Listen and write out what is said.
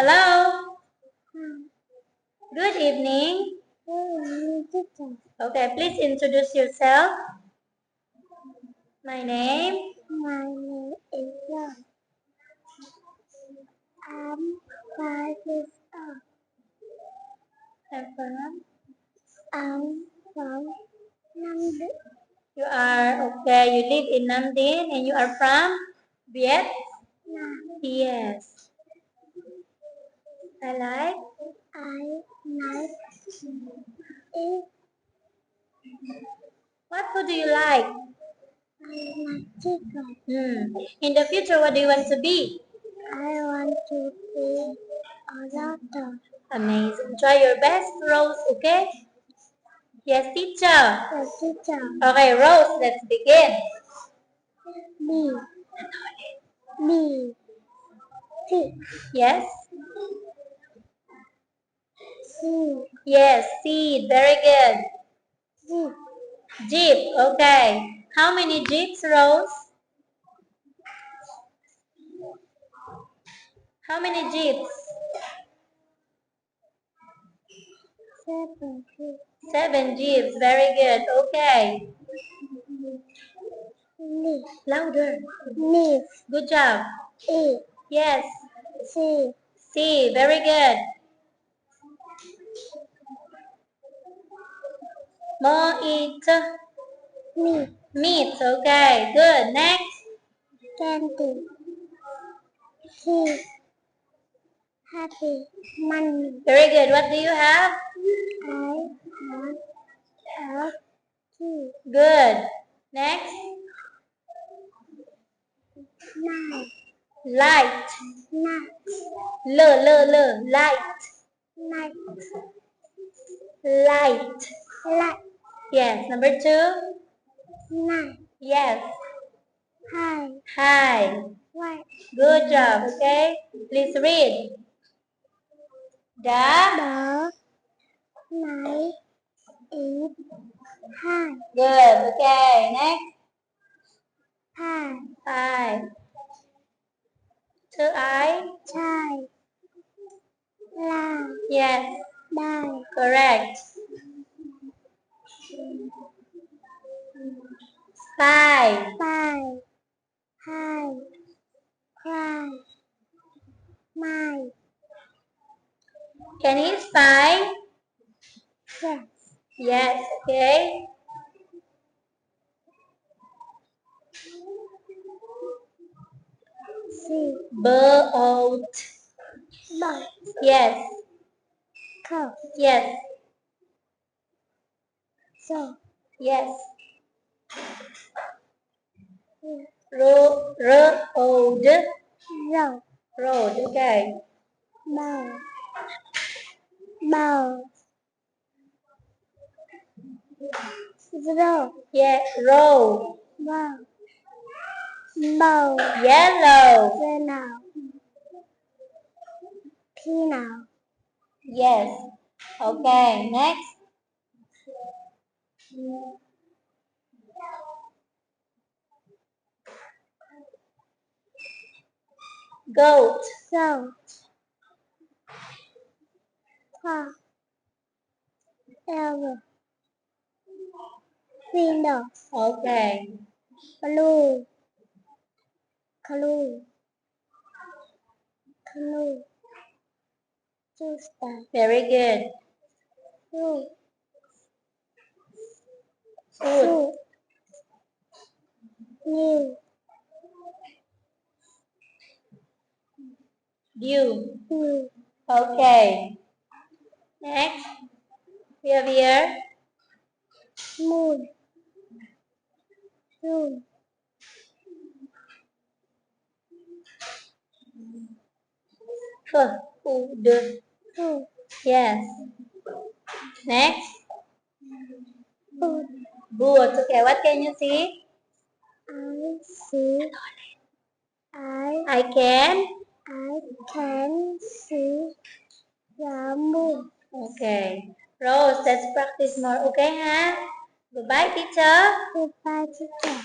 Hello. Hmm. Good evening. Teacher. Okay, please introduce yourself. My name. My name is Ron. I'm 5 years old. I'm from. I'm from Nambi. You are okay. You live in Namdin and you are from Vietnam. Yes. I like. I like it. What food do you like? I like chicken. In the future, what do you want to be? I want to be a doctor. Amazing. Try your best, Rose. Okay. Yes, teacher. The teacher. Okay, Rose. Let's begin. B. B. C. Yes. C. Yes. Seed. Very good. G. Jeep. Okay. How many jeeps, Rose? How many jeeps? 7. 7 jeeps. Very good. Okay. Leaf. Louder. Leaf. Good job. E. Yes. C. C. Very good. Meat. Meat. Meat. Okay. Good. Next. Candy. C. Happy. Money. Very good. What do you have? I have a key. Good. Next. Knife. Light. Nuts. Light. Knife. Light. Light. Yes. Number 2. Knife. Yes. High. High. White. Good job. Okay. Please read. The The knife is high. Good. Okay. Next. Pie. Pie. 2 I. Chai. Lamb. Yes. Die. Correct. Spy. Pie. High. Cry. My. Can he spy? Yes. Yes. Okay. C. Boat. Boat. Yes. Cow. Yes. So. Yes. Road. Road. Road. Road. Okay. Bow. Bow. Row. Yeah. Row. Bow. Bow. Yellow. Now. Pino. Yes. Okay. Next. Goat. So. Top. Elbow. Window. Okay. Blue. Clue. Clue. Tuesday. Very good. Fruit. Food. New. Dew. New. Okay. Next. We have here. Moon. Moon. Food. Food. Yes. Next. Food. Boots. Okay. What can you see? I see. I can. I can see the moon. Okay. Rose, let's practice more. Okay, ha? Goodbye, teacher. Goodbye, teacher.